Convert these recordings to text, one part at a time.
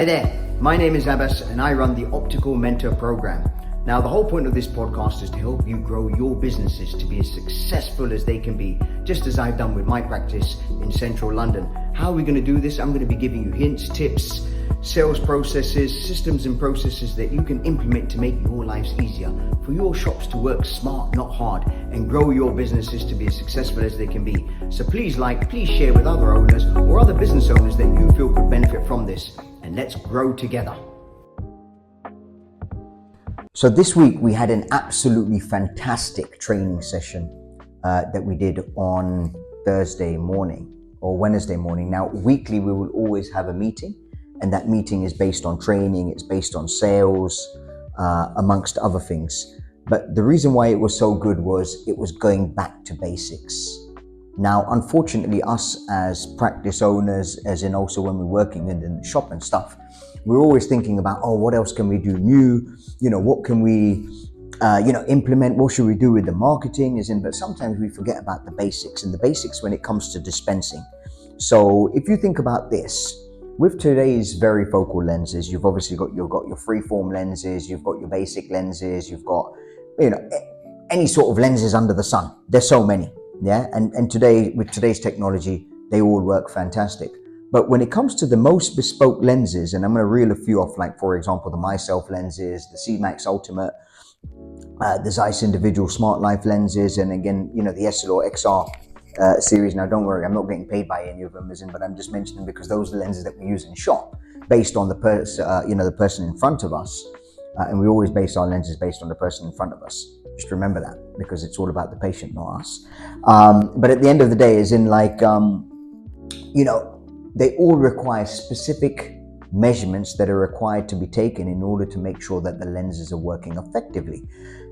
Hi there, my name is Abbas and I run the Optical Mentor Program. Now, the whole point of this podcast is to help you grow your businesses to be as successful as they can be, just as I've done with my practice in central London. How are we going to do this? I'm going to be giving you hints, tips, sales processes, systems and processes that you can implement to make your lives easier, for your shops to work smart, not hard, and grow your businesses to be as successful as they can be. So please share with other owners or other business owners that you feel could benefit from this, and let's grow together. So this week we had an absolutely fantastic training session that we did on Thursday morning or Wednesday morning. Now, weekly we will always have a meeting, and that meeting is based on training, it's based on sales, amongst other things. But the reason why it was so good was it was going back to basics. Now, unfortunately, us as practice owners, as in also when we're working in the shop and stuff, we're always thinking about, what else can we do new? What can we, implement? What should we do with the marketing? But sometimes we forget about the basics, and the basics when it comes to dispensing. So if you think about this, with today's varifocal lenses, you've obviously got your freeform lenses, you've got your basic lenses, you've got, any sort of lenses under the sun. There's so many. Yeah, and today, with today's technology, they all work fantastic. But when it comes to the most bespoke lenses, and I'm going to reel a few off, like for example, the MySelf lenses, the C-Max Ultimate, the Zeiss Individual Smart Life lenses, and again, the Essilor XR series. Now, don't worry, I'm not getting paid by any of them, but I'm just mentioning because those are the lenses that we use in shop, based on the person in front of us, and we always base our lenses based on the person in front of us. Just remember that, because it's all about the patient, not us. But at the end of the day, they all require specific measurements that are required to be taken in order to make sure that the lenses are working effectively.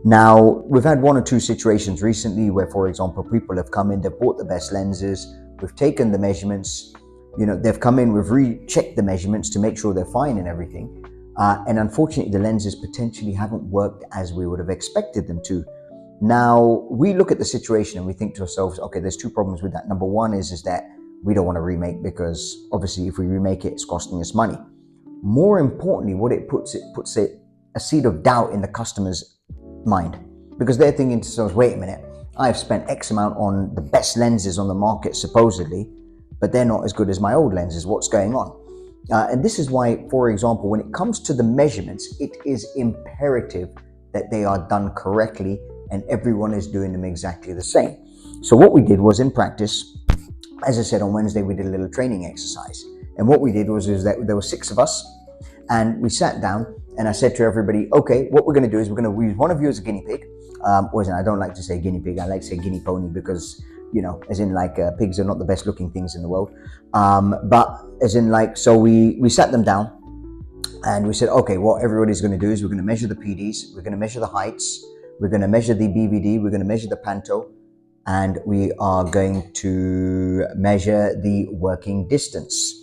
Now, we've had one or two situations recently where, for example, people have come in, they've bought the best lenses, we've taken the measurements, they've come in, we've rechecked the measurements to make sure they're fine and everything. And unfortunately, the lenses potentially haven't worked as we would have expected them to. Now, we look at the situation and we think to ourselves, okay, there's two problems with that. Number one is that we don't want to remake, because obviously if we remake it, it's costing us money. More importantly, what it puts a seed of doubt in the customer's mind, because they're thinking to themselves, wait a minute, I've spent X amount on the best lenses on the market supposedly, but they're not as good as my old lenses. What's going on? And this is why, for example, when it comes to the measurements, it is imperative that they are done correctly and everyone is doing them exactly the same. So what we did was, in practice, as I said, on Wednesday, we did a little training exercise. And what we did was that there were 6 of us, and we sat down and I said to everybody, okay, what we're going to do is we're going to use one of you as a guinea pig. I don't like to say guinea pig. I like to say guinea pony, because pigs are not the best looking things in the world. So we sat them down and we said, okay, what everybody's going to do is we're going to measure the PDs, we're going to measure the heights, we're going to measure the BVD, we're going to measure the panto, and we are going to measure the working distance.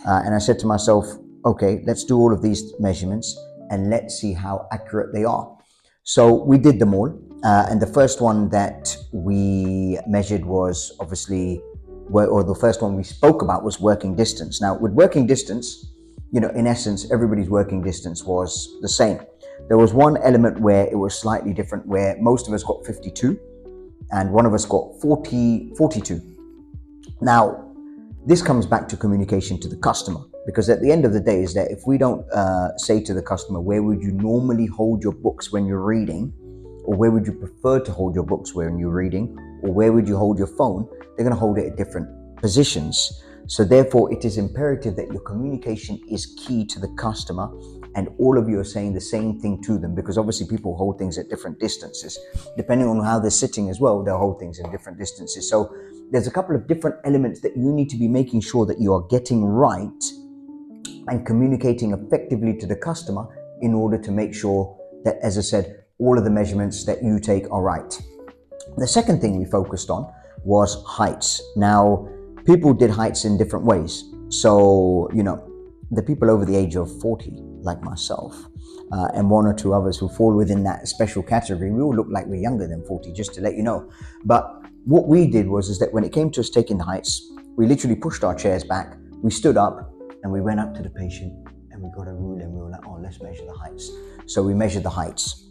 And I said to myself, okay, let's do all of these measurements and let's see how accurate they are. So we did them all. And the first one that we measured was the first one we spoke about was working distance. Now, with working distance, in essence, everybody's working distance was the same. There was one element where it was slightly different, where most of us got 52 and one of us got 42. Now, this comes back to communication to the customer, because at the end of the day is that if we don't say to the customer, where would you normally hold your books when you're reading, or where would you prefer to hold your books when you're reading, or where would you hold your phone, they're going to hold it at different positions. So therefore, it is imperative that your communication is key to the customer, and all of you are saying the same thing to them, because obviously people hold things at different distances. Depending on how they're sitting as well, they'll hold things in different distances. So there's a couple of different elements that you need to be making sure that you are getting right and communicating effectively to the customer in order to make sure that, as I said, all of the measurements that you take are right. The second thing we focused on was heights. Now, people did heights in different ways. So, the people over the age of 40, like myself, and one or two others who fall within that special category, we all look like we're younger than 40, just to let you know. But what we did was that when it came to us taking the heights, we literally pushed our chairs back, we stood up, and we went up to the patient and we got a ruler and we were like, oh, let's measure the heights. So we measured the heights.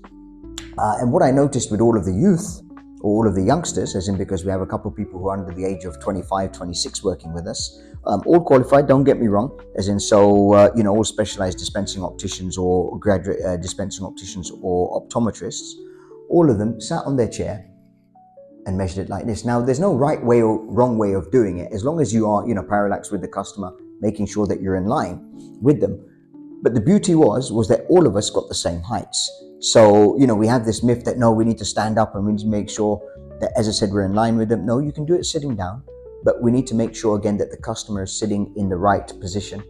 And what I noticed with all of the youth, or all of the youngsters, as in because we have a couple of people who are under the age of 25, 26 working with us, all qualified, don't get me wrong, as in, so, all specialized dispensing opticians or graduate dispensing opticians or optometrists, all of them sat on their chair and measured it like this. Now, there's no right way or wrong way of doing it, as long as you are, parallax with the customer, making sure that you're in line with them. But the beauty was that all of us got the same heights. So, we have this myth that, no, we need to stand up and we need to make sure that, as I said, we're in line with them. No, you can do it sitting down, but we need to make sure, again, that the customer is sitting in the right position.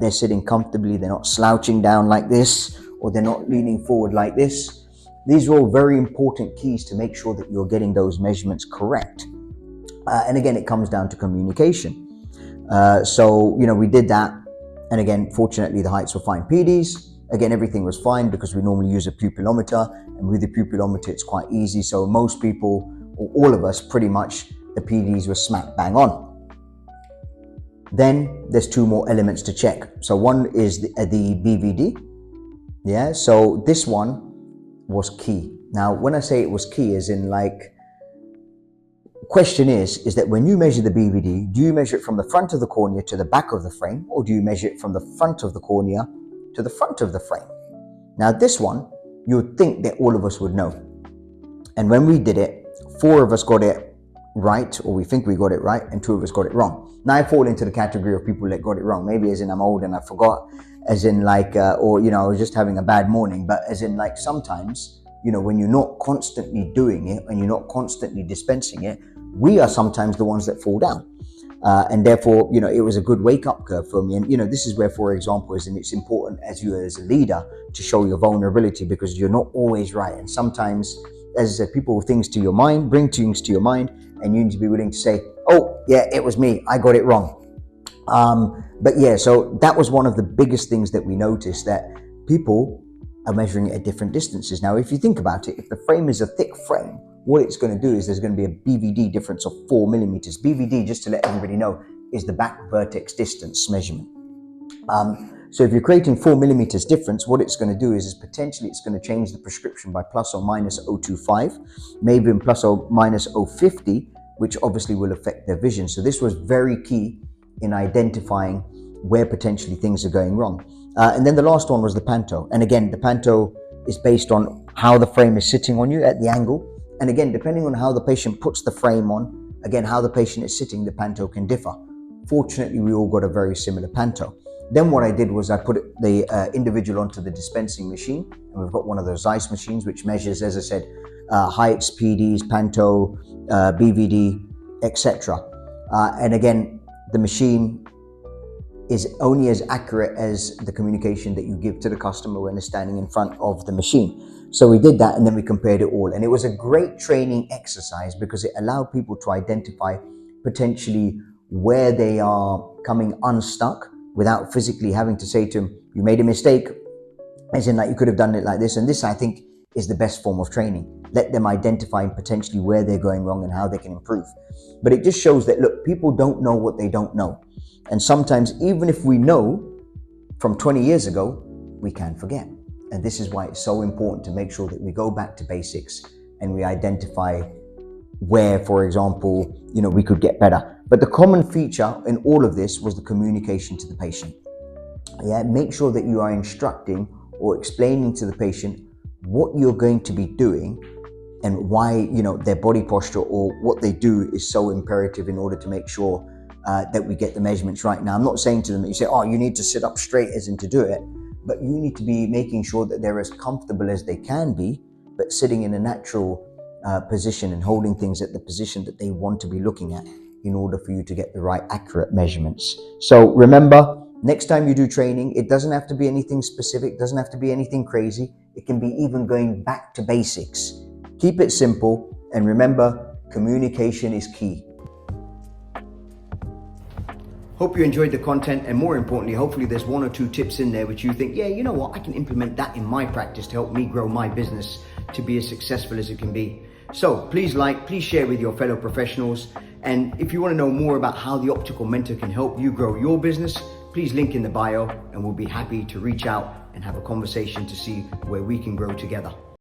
They're sitting comfortably. They're not slouching down like this, or they're not leaning forward like this. These are all very important keys to make sure that you're getting those measurements correct. And again, it comes down to communication. So, we did that. And again, fortunately, the heights were fine. PDs, again, everything was fine because we normally use a pupillometer. And with the pupillometer, it's quite easy. So most people, or all of us, pretty much, the PDs were smack bang on. Then there's two more elements to check. So one is the BVD. Yeah, so this one was key. Now, when I say it was key, as in question is that when you measure the BVD, do you measure it from the front of the cornea to the back of the frame, or do you measure it from the front of the cornea to the front of the frame? Now, this one, you would think that all of us would know. And when we did it, 4 of us got it right, or we think we got it right, and 2 of us got it wrong. Now, I fall into the category of people that got it wrong. Maybe as in I'm old and I forgot, as in I was just having a bad morning, but as in sometimes, when you're not constantly doing it and you're not constantly dispensing it, we are sometimes the ones that fall down. And therefore, it was a good wake-up curve for me. And, this is where, for example, it's important as you as a leader to show your vulnerability, because you're not always right. And sometimes, as I said, people bring things to your mind, and you need to be willing to say, oh, yeah, it was me. I got it wrong. But yeah, so that was one of the biggest things that we noticed, that people are measuring it at different distances. Now, if you think about it, if the frame is a thick frame, what it's going to do is there's going to be a BVD difference of 4 millimeters. BVD, just to let everybody know, is the back vertex distance measurement. So if you're creating 4 millimeters difference, what it's going to do is potentially it's going to change the prescription by plus or minus 0.25, maybe in plus or minus 0.50, which obviously will affect their vision. So this was very key in identifying where potentially things are going wrong. And then the last one was the panto. And again, the panto is based on how the frame is sitting on you at the angle. And again, depending on how the patient puts the frame on, again, how the patient is sitting, the panto can differ. Fortunately, we all got a very similar panto. Then what I did was I put the individual onto the dispensing machine. And we've got one of those Zeiss machines, which measures, as I said, heights, PDs, panto, BVD, etc. And again, the machine is only as accurate as the communication that you give to the customer when they're standing in front of the machine. So we did that, and then we compared it all. And it was a great training exercise because it allowed people to identify potentially where they are coming unstuck without physically having to say to them, you made a mistake, as in you could have done it like this. And this, I think, is the best form of training. Let them identify potentially where they're going wrong and how they can improve. But it just shows that, look, people don't know what they don't know. And sometimes, even if we know from 20 years ago, we can forget. And this is why it's so important to make sure that we go back to basics and we identify where, for example, we could get better. But the common feature in all of this was the communication to the patient. Yeah, make sure that you are instructing or explaining to the patient what you're going to be doing and why, their body posture or what they do is so imperative in order to make sure that we get the measurements right. Now, I'm not saying to them that you say, oh, you need to sit up straight as in to do it, but you need to be making sure that they're as comfortable as they can be, but sitting in a natural position and holding things at the position that they want to be looking at in order for you to get the right accurate measurements. So remember, next time you do training, it doesn't have to be anything specific, doesn't have to be anything crazy. It can be even going back to basics. Keep it simple, and remember, communication is key. Hope you enjoyed the content, and more importantly, hopefully there's 1 or 2 tips in there which you think, yeah, you know what, I can implement that in my practice to help me grow my business to be as successful as it can be. So please please share with your fellow professionals. And if you want to know more about how the Optical Mentor can help you grow your business, please link in the bio and we'll be happy to reach out and have a conversation to see where we can grow together.